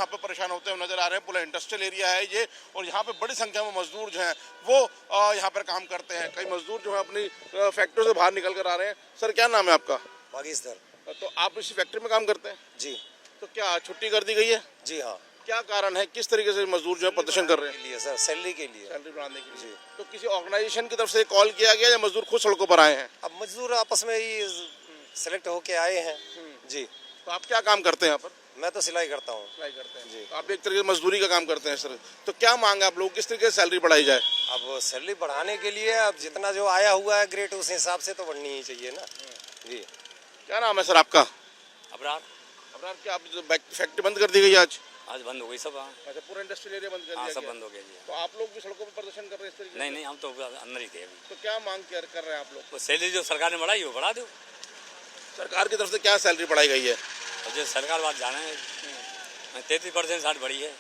यहाँ पर परेशान होते हुए नजर आ रहे हैं। पूरा इंडस्ट्रियल एरिया है ये, और यहाँ पे बड़ी संख्या में मजदूर जो हैं वो यहाँ पर काम करते हैं। कई मजदूर जो है अपनी फैक्ट्री से बाहर निकल कर आ रहे हैं। सर, क्या नाम है आपका? पाकिस्तान। तो आप इसी फैक्ट्री में काम करते हैं? जी तो क्या छुट्टी कर दी गई है? जी हाँ, क्या कारण है, किस तरीके से मजदूर जो है प्रदर्शन कर रहे हैं? के लिए सर, सैलरी के लिए। सैलरी बढ़ाने के लिए। जी। तो किसी ऑर्गेनाइजेशन की तरफ से कॉल किया गया या मजदूर खुद सड़कों पर आए हैं? अब मजदूर आपस में ही सेलेक्ट होके आए हैं। जी। तो आप क्या काम करते हैं यहाँ पर? मैं तो सिलाई करता हूँ। सिलाई करते हैं जी। तो आप एक तरीके से मजदूरी का काम करते हैं सर। तो क्या मांग है आप लोग, किस तरीके से सैलरी बढ़ाई जाए? अब सैलरी बढ़ाने के लिए अब जितना जो आया हुआ है ग्रेट, उस हिसाब से तो बढ़नी ही चाहिए ना। जी। क्या नाम है सर आपका? अबरार। अबरार, क्या आप फैक्ट्री बंद कर दी गई आज बंद हो गई सब। अच्छा, पूरा इंडस्ट्रियल एरिया बंद कर हाँ, दिया सब गया। बंद हो गया जी। तो आप लोग भी सड़कों पर प्रदर्शन कर रहे हैं इस तरीके से? नहीं, हम तो अंदर ही थे अभी। तो क्या मांग कर रहे हैं आप लोग? वो सैलरी जो सरकार ने बढ़ाई वो बढ़ा दो। सरकार की तरफ से क्या सैलरी बढ़ाई गई है? और जो सरकार बात जाने 33% 60 बढ़ी है।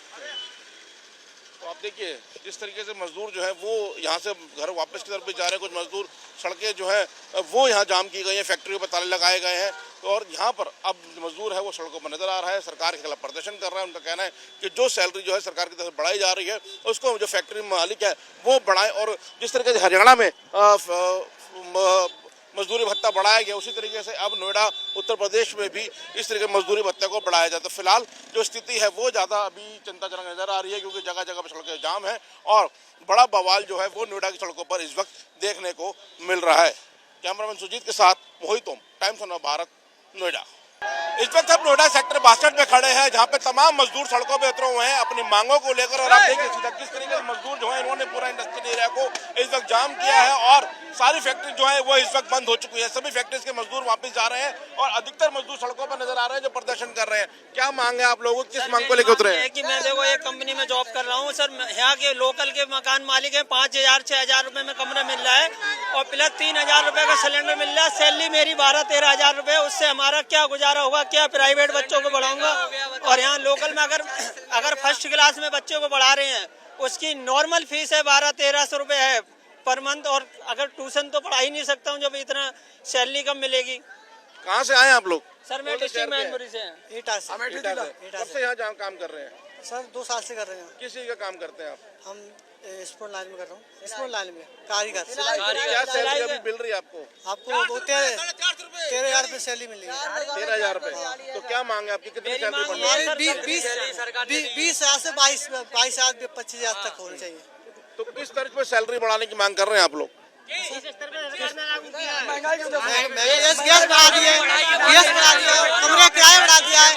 तो आप देखिए जिस तरीके से मजदूर जो है वो यहाँ से घर वापस की तरफ भी जा रहे हैं। कुछ मजदूर सड़कें जो है वो यहाँ जाम की गई हैं, फैक्ट्रियों पर ताले लगाए गए हैं। तो और यहाँ पर अब मजदूर है वो सड़कों पर नजर आ रहा है, सरकार के खिलाफ प्रदर्शन कर रहा है। उनका कहना है कि जो सैलरी जो है सरकार की तरफ से बढ़ाई जा रही है उसको जो फैक्ट्री मालिक है वो बढ़ाए, और जिस तरीके से हरियाणा में मजदूरी भत्ता बढ़ाया गया उसी तरीके से अब नोएडा उत्तर प्रदेश में भी इस तरीके मजदूरी भत्ते को बढ़ाया जाए। तो फिलहाल जो स्थिति है वो ज़्यादा अभी चिंताजनक नजर आ रही है, क्योंकि जगह जगह पर सड़कें जाम है और बड़ा बवाल जो है वो नोएडा की सड़कों पर इस वक्त देखने को मिल रहा है। कैमरामैन सुजीत के साथ मोहित ओम, टाइम्स ऑफ भारत, नोएडा। इस वक्त हम नोएडा सेक्टर 62 में खड़े हैं, जहां पे तमाम मजदूर सड़कों पे उतरे हुए हैं अपनी मांगों को लेकर। और आप देखिए सीधा किस तरीके से मजदूर जो है इन्होंने पूरा इंडस्ट्रियल एरिया को इस वक्त जाम किया है, और सारी फैक्ट्री जो है वो इस वक्त बंद हो चुकी है। सभी फैक्ट्रीज के मजदूर वापस जा रहे हैं और अधिकतर मजदूर सड़कों पर नजर आ रहे हैं जो प्रदर्शन कर रहे हैं। क्या मांग है आप लोगों की, किस मांग को लेकर उतरे हैं? कि मैं देखो एक कंपनी में जॉब कर रहा हूँ सर, यहाँ के लोकल के मकान मालिक है, 5,000-6,000 रुपए में कमरा मिल रहा है और प्लस 3,000 रुपए का सिलेंडर मिल रहा है। सैलरी मेरी 12-13,000 रुपए, उससे हमारा क्या गुजारा होगा? क्या प्राइवेट बच्चों को बढ़ाऊंगा? और यहाँ लोकल में अगर फर्स्ट क्लास में बच्चों को बढ़ा रहे हैं, उसकी नॉर्मल फीस है 1200-1300 रुपए है पर मंथ, और अगर ट्यूशन तो पढ़ा ही नहीं सकता हूँ जब इतना सैलरी कम मिलेगी। कहाँ से आए आप लोग? सर मैं डिस्ट्रिक्ट मैनपुरी से हैं। कब से यहाँ जहाँ काम कर रहे हैं? सर 2 साल से कर रहे हैं। किस चीज का काम करते हैं आप? हम स्पोर्ट लाइन में कर रहा हूँ, स्पोर्ट लाइन में कारीगर। क्या सैलरी अभी मिल रही है आपको? आपको 13,000 रुपये सैलरी मिल रही है। 13,000 रुपए। तो क्या मांग है आपकी, कितनी सैलरी बढ़नी है? 20,000 से 22,000 25,000 तक होनी चाहिए। तो किस तरह में सैलरी बढ़ाने की मांग कर रहे हैं आप लोग? गैस बढ़ा दिए, गैस बढ़ा दिया, कमरे किराया बढ़ा दिया है,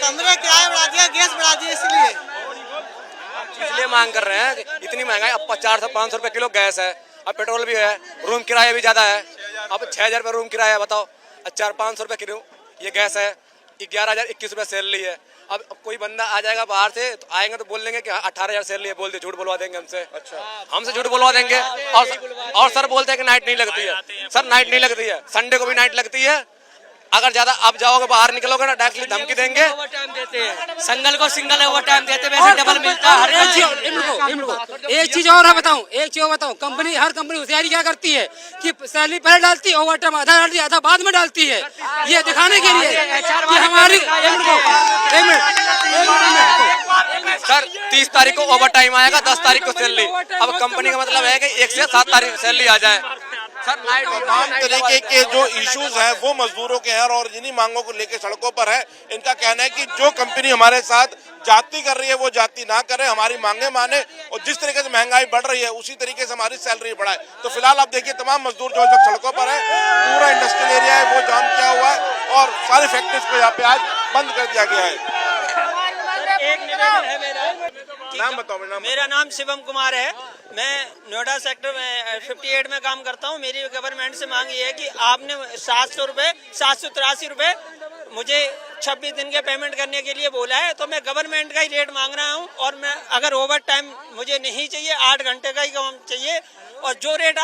कमरे किराया बढ़ा दिया, गैस बढ़ा दिया, इसलिए मांग कर रहे हैं। इतनी महंगाई, अब 400-500 रुपए किलो गैस है, अब पेट्रोल भी है, रूम किराया भी ज्यादा है। अब 6,000 रुपये रूम किराया है, बताओ। 400-500 रुपए किलो ये गैस है, 11,021 रुपए सैलरी है। अब कोई बंदा आ जाएगा बाहर से, तो आएंगे तो बोल देंगे कि 18,000 सैलरी है, बोल दे, झूठ बोलवा देंगे हमसे। अच्छा, हमसे झूठ बोलवा देंगे। और सर बोलते हैं कि नाइट नहीं लगती है। सर नाइट नहीं लगती है, संडे को भी नाइट लगती है। अगर ज्यादा आप जाओगे, बाहर निकलोगे ना, डायरेक्टली धमकी देंगे। ओवर टाइम देते हैं, सिंगल को सिंगल ओवर टाइम देते हैं, वैसे डबल मिलता है। एक चीज और बताऊं, कंपनी, हर कंपनी होशियारी क्या करती है कि सैलरी पहले डालती है, ओवर टाइम आधा डालती है, आधा बाद में डालती है, ये दिखाने के लिए कि हमारी। सर 30 तारीख को ओवर टाइम आएगा, 10 तारीख को सैलरी। अब कंपनी का मतलब है कि 1 से 7 तारीख सैलरी आ जाए। सर नाइट तमाम तरीके के जो इश्यूज हैं वो मजदूरों के हैं और जिन्हीं मांगों को लेकर सड़कों पर है। इनका कहना है कि जो कंपनी हमारे साथ जाति कर रही है वो जाति ना करे, हमारी मांगे माने, और जिस तरीके से महंगाई बढ़ रही है उसी तरीके से हमारी सैलरी बढ़ाए। तो फिलहाल आप देखिए तमाम मजदूर जो सड़कों पर है, पूरा इंडस्ट्रियल एरिया है वो जाम किया हुआ है और सारी फैक्ट्रीज को यहाँ पे आज बंद कर दिया गया है। एक निवेदन है मेरा, नाम बताओ। मेरा नाम शिवम कुमार है, मैं नोएडा सेक्टर में 58 में काम करता हूँ। मेरी गवर्नमेंट से मांग ये है कि आपने 783 रुपए मुझे 26 दिन के पेमेंट करने के लिए बोला है, तो मैं गवर्नमेंट का ही रेट मांग रहा हूँ। और मैं अगर ओवर टाइम मुझे नहीं चाहिए, 8 घंटे का ही काम चाहिए। और जो रेट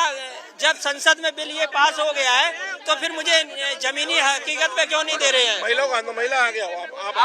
जब संसद में बिल ये पास हो गया है तो फिर मुझे जमीनी हकीकत पे क्यों नहीं दे रहे हैं? महिला आ गया, आप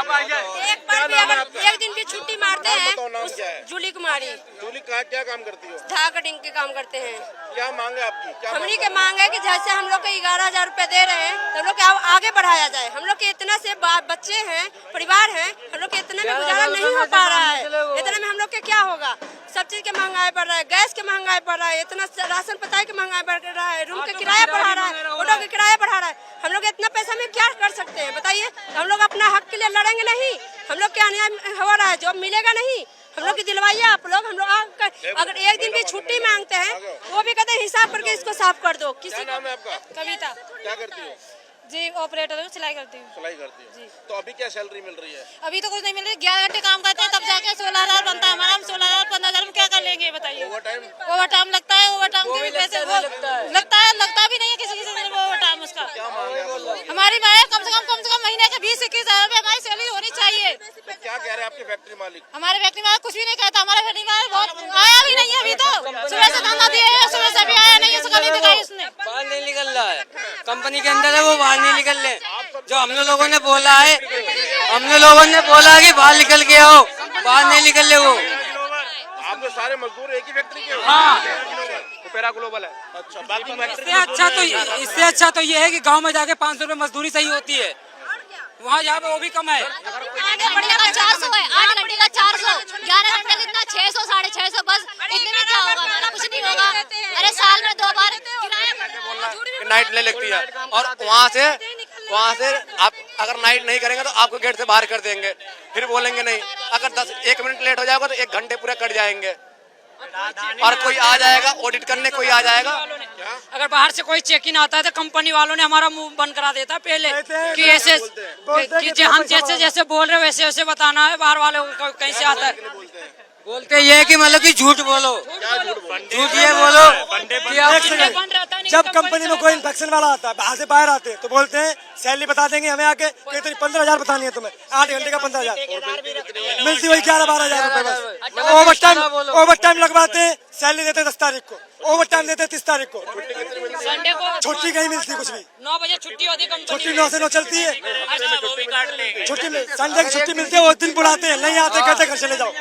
क्या नाम है आपका? एक दिन की छुट्टी मारते नाम हैं। बताओ, नाम क्या है? जूली कुमारी। जूली क्या काम करती हो? धागा कटिंग के काम करते हैं। क्या मांग है आपकी? क्या हमनी मांग के मांग है कि जैसे हम लोग को 11,000 रुपए दे रहे हैं तो हम लोग को आगे बढ़ाया जाए। हम लोग के इतना से बच्चे हैं, परिवार हैं, हम लोग के इतने में गुजारा नहीं हो पा रहा है। इतने में हम लोग के क्या होगा? सब चीज के महंगाई बढ़ रहा है, गैस के महंगाई बढ़ रहा है, इतना राशन पता की महंगाई बढ़ रहा है, रूम का किराया बढ़ा रहा है, ऑटो का किराया बढ़ा रहा है। हम लोग इतना पैसा में क्या कर सकते हैं बताइए? हम लोग अपना हक के लिए लड़ेंगे नहीं? हम लोग क्या अन्याय हो रहा है? जॉब मिलेगा नहीं? हम लोग की दिलवाइए आप लोग। हम लोग अगर एक दिन की छुट्टी मांगते हैं वो भी कहते हैं हिसाब करके इसको साफ कर दो। क्या नाम है आपका? कविता क्या करती हो? जी, ऑपरेटर हूँ, सिलाई करती हूँ। सिलाई करती हो? तो अभी क्या सैलरी मिल रही है? अभी तो कुछ नहीं मिल रही। 11 घंटे काम करते हैं तब जाके 16,000 बनता है हमारा। हम 16,000 15,000 में क्या कर लेंगे बताइए? ओवर टाइम लगता है, ओवर टाइम के भी पैसे लगता भी नहीं है किसी ओवर टाइम उसका। हमारी माँ कम से कम महीने के 20-21 हजार रुपए हमारी सैलरी होनी चाहिए। तो क्या कह रहे हैं आपके फैक्ट्री मालिक? हमारे फैक्ट्री मालिक कुछ भी नहीं कहता। हमारे फैक्ट्री मालिक बहुत आया भी नहीं है अभी तो। सुबह से धंधा दिए है, सुबह से अभी आया नहीं है, उसका नहीं दिखाई उसने। बाहर नहीं निकल रहा है, कंपनी के अंदर है वो बाहर नहीं निकल रहे। जो हमने लोगों ने बोला है, हमने लोगों ने बोला कि बाहर निकल के आओ, बाहर नहीं निकल रहे वो। आप तो सारे मजदूर एक ही फैक्ट्री के हो? ओपेरा ग्लोबल है। अच्छा, बाकी इससे अच्छा तो ये है कि गांव में जाके 500 रुपए मजदूरी सही होती है, वहाँ यहाँ पे वो भी कम है। 8 घंटे का 400 है, 8 घंटे का 400, 11 घंटे का इतना 600 650 बस। इतने में क्या होगा? हमारा कुछ नहीं होगा। अरे साल में 2 बार किराया नाइट नहीं लगती है और वहाँ से आप अगर नाइट नहीं करेंगे तो आपको गेट से बाहर कर देंगे। फिर बोलेंगे नहीं, अगर 1 मिनट लेट हो जाएगा तो 1 घंटे पूरे कट जाएंगे। और कोई आ जाएगा ऑडिट करने, कोई आ जाएगा। अगर बाहर से कोई चेक इन आता है तो कंपनी वालों ने हमारा मुंह बंद करा देता है पहले कि ऐसे कि हम जैसे बोल रहे वैसे वैसे बताना है। बाहर वालों को कहीं से आता है बोलते ये है कि मतलब कि झूठ बोलो, झूठ ये बोलो कि आप जब कंपनी में कोई इन्फेक्शन वाला आता है, बाहर से बाहर आते हैं तो बोलते हैं सैलरी बता देंगे हमें आके, कहते 15,000 बतानी है तुम्हें, 8 घंटे का 15,000 मिलती वही 11-12,000 रुपए बस। ओवर टाइम लगवाते हैं, सैलरी देते 10 तारीख को, ओवर टाइम देते 30 तारीख को। संडे को छुट्टी कहीं मिलती कुछ भी। 9 बजे छुट्टी होती है, छुट्टी 9 से 9 चलती है। छुट्टी संडे की छुट्टी मिलती है, वो दिन बुलाते हैं, नहीं आते कहते घर चले जाओ।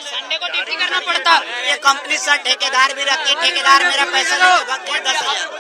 संडे को ड्यूटी करना पड़ता। ये कंपनी सर ठेकेदार भी रखती है, ठेकेदार मेरा पैसा लेके भाग गया 10,000।